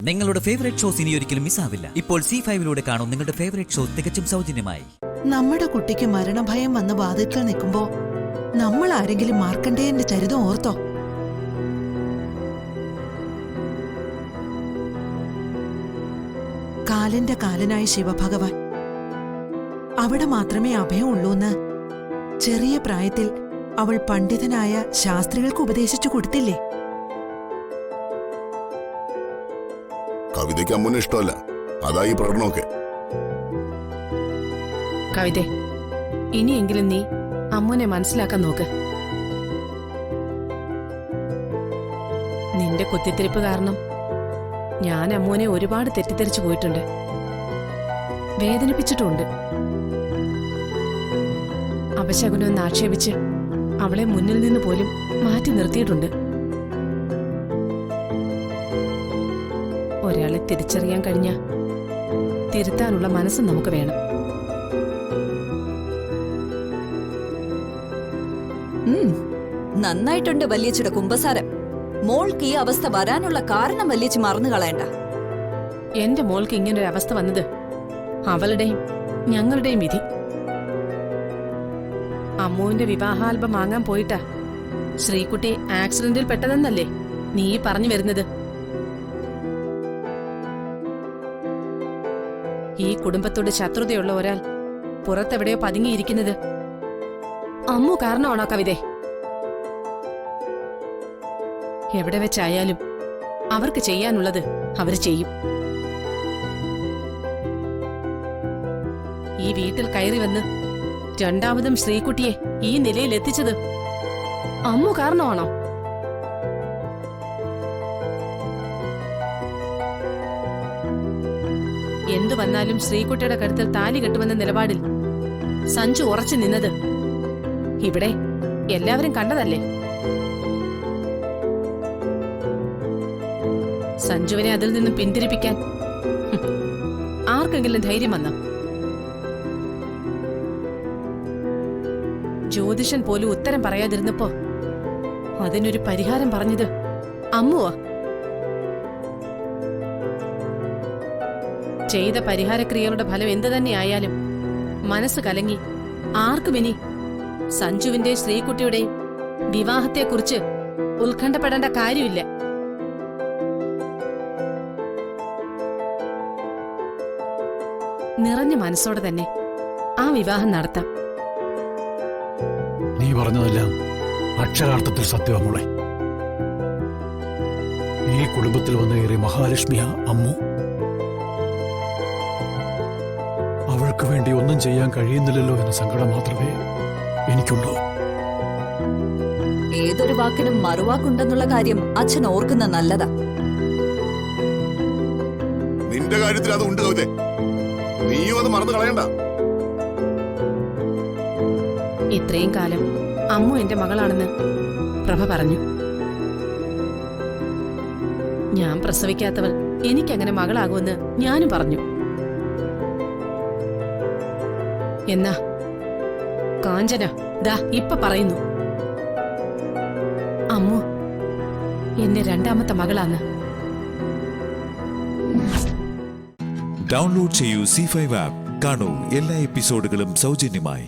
നിങ്ങളുടെ favourite shows ഇനി ഒരിക്കലും മിസ്സാവില്ല. ഇപ്പോൾ C5 കാണും നിങ്ങളുടെ ഫേവറേറ്റ് ഷോ തികച്ചും സൗജന്യമായി. നമ്മുടെ കുട്ടിക്ക് മരണഭയം വന്ന് വാതിൽക്കൽ നിൽക്കുമ്പോ നമ്മൾ ആരെങ്കിലും മാർക്കണ്ഡേയന്റെ ചരിതം ഓർത്തോ? കാലന്റെ കാലനായ ശിവഭഗവാൻ അവിടെ മാത്രമേ അഭയമുള്ളൂന്ന് ചെറിയ പ്രായത്തിൽ അവൾ പണ്ഡിതനായ ശാസ്ത്രികൾക്ക് ഉപദേശിച്ചു കൊടുത്തില്ലേ? കവിതയ്ക്ക് അമ്മൂന് ഇഷ്ടമല്ല, അതായി പ്രകടനമൊക്കെ. കവിതേ, ഇനിയെങ്കിലും നീ അമ്മുനെ മനസ്സിലാക്കാൻ നോക്ക്. നിന്റെ കുത്തിത്തിരിപ്പ് കാരണം ഞാൻ അമ്മുനെ ഒരുപാട് തെറ്റിദ്ധരിച്ചു പോയിട്ടുണ്ട്, വേദനിപ്പിച്ചിട്ടുണ്ട്. അപശകുനെന്ന് ആക്ഷേപിച്ച് അവളെ മുന്നിൽ നിന്ന് പോലും മാറ്റി നിർത്തിയിട്ടുണ്ട്. ഒരാളെ തിരിച്ചറിയാൻ കഴിഞ്ഞ തിരുത്താനുള്ള മനസ്സ് നമുക്ക് വേണം. നന്നായിട്ടുണ്ട് വല്യച്ചിയുടെ കുമ്പസാരം. മോൾക്ക് ഈ അവസ്ഥ വരാനുള്ള കാരണം വല്യച്ചി മറന്നു കളയണ്ട. എന്റെ മോൾക്ക് ഇങ്ങനൊരു അവസ്ഥ വന്നത് അവളുടെയും ഞങ്ങളുടെയും വിധി. അമ്മുവിന്റെ വിവാഹാൽബം വാങ്ങാൻ പോയിട്ടാ ശ്രീകുട്ടി ആക്സിഡന്റിൽ പെട്ടതെന്നല്ലേ നീ പറഞ്ഞു വരുന്നത്? ഈ കുടുംബത്തോട് ശത്രുതയുള്ള ഒരാൾ പുറത്തെവിടെയോ പതുങ്ങിയിരിക്കുന്നത് അമ്മു കാരണമാണോ കവിതേ? എവിടെ വെച്ചായാലും അവർക്ക് ചെയ്യാനുള്ളത് അവർ ചെയ്യും. ഈ വീട്ടിൽ കയറി വന്ന് രണ്ടാമതും ശ്രീകുട്ടിയെ ഈ നിലയിൽ എത്തിച്ചത് അമ്മു കാരണമാണോ? എന്തു വന്നാലും ശ്രീകുട്ടിയുടെ കഴുത്തിൽ താലി കെട്ടുമെന്ന നിലപാടിൽ സഞ്ജു ഉറച്ചു നിന്നത് ഇവിടെ എല്ലാവരും കണ്ടതല്ലേ? സഞ്ജുവിനെ അതിൽ നിന്നും പിന്തിരിപ്പിക്കാൻ ആർക്കെങ്കിലും ധൈര്യം വന്നോ? ജ്യോതിഷൻ പോലും ഉത്തരം പറയാതിരുന്നപ്പോ അതിനൊരു പരിഹാരം പറഞ്ഞത് അമ്മുവാ. ചെയ്ത പരിഹാരക്രിയകളുടെ ഫലം എന്തു തന്നെയായാലും മനസ്സ് കലങ്ങി ആർക്കും ഇനി സഞ്ജുവിന്റെ ശ്രീകുട്ടിയുടെയും വിവാഹത്തെക്കുറിച്ച് ഉത്കണ്ഠപ്പെടേണ്ട കാര്യമില്ല. നിറഞ്ഞ മനസ്സോടെ തന്നെ ആ വിവാഹം നടത്താം. നീ പറഞ്ഞതെല്ലാം അക്ഷരാർത്ഥത്തിൽ സത്യമാമോളെ. ഈ കുടുംബത്തിൽ വന്ന ഏറെ മഹാലക്ഷ്മിയ അമ്മു. അവൾക്ക് വേണ്ടി ഒന്നും ചെയ്യാൻ കഴിയുന്നില്ലല്ലോ എന്ന സങ്കടം മാത്രമേ എനിക്കുള്ളൂ. ഏതൊരു വാക്കിനും മറുവാക്കുണ്ടെന്നുള്ള കാര്യം അച്ഛൻ ഓർക്കുന്ന നല്ലതാ. നിന്റെ കാര്യത്തിൽ അത് ഉണ്ട് കവിതേ, നീയും അത് മറന്നു കളയണ്ട. ഇത്രയും കാലം അമ്മു എന്റെ മകളാണെന്ന് പ്രഭ പറഞ്ഞു. ഞാൻ പ്രസവിക്കാത്തവൾ എനിക്കങ്ങനെ മകളാകുമെന്ന് ഞാനും പറഞ്ഞു. എന്നാ കാഞ്ചന ദാ ഇപ്പൊ പറയുന്നു, അമ്മു എന്റെ രണ്ടാമത്തെ മകളാന്ന്. ഡൗൺലോഡ് ചെയ്യൂ C5 ആപ്പ്. കാണൂ എല്ലാ എപ്പിസോഡുകളും സൗജന്യമായി.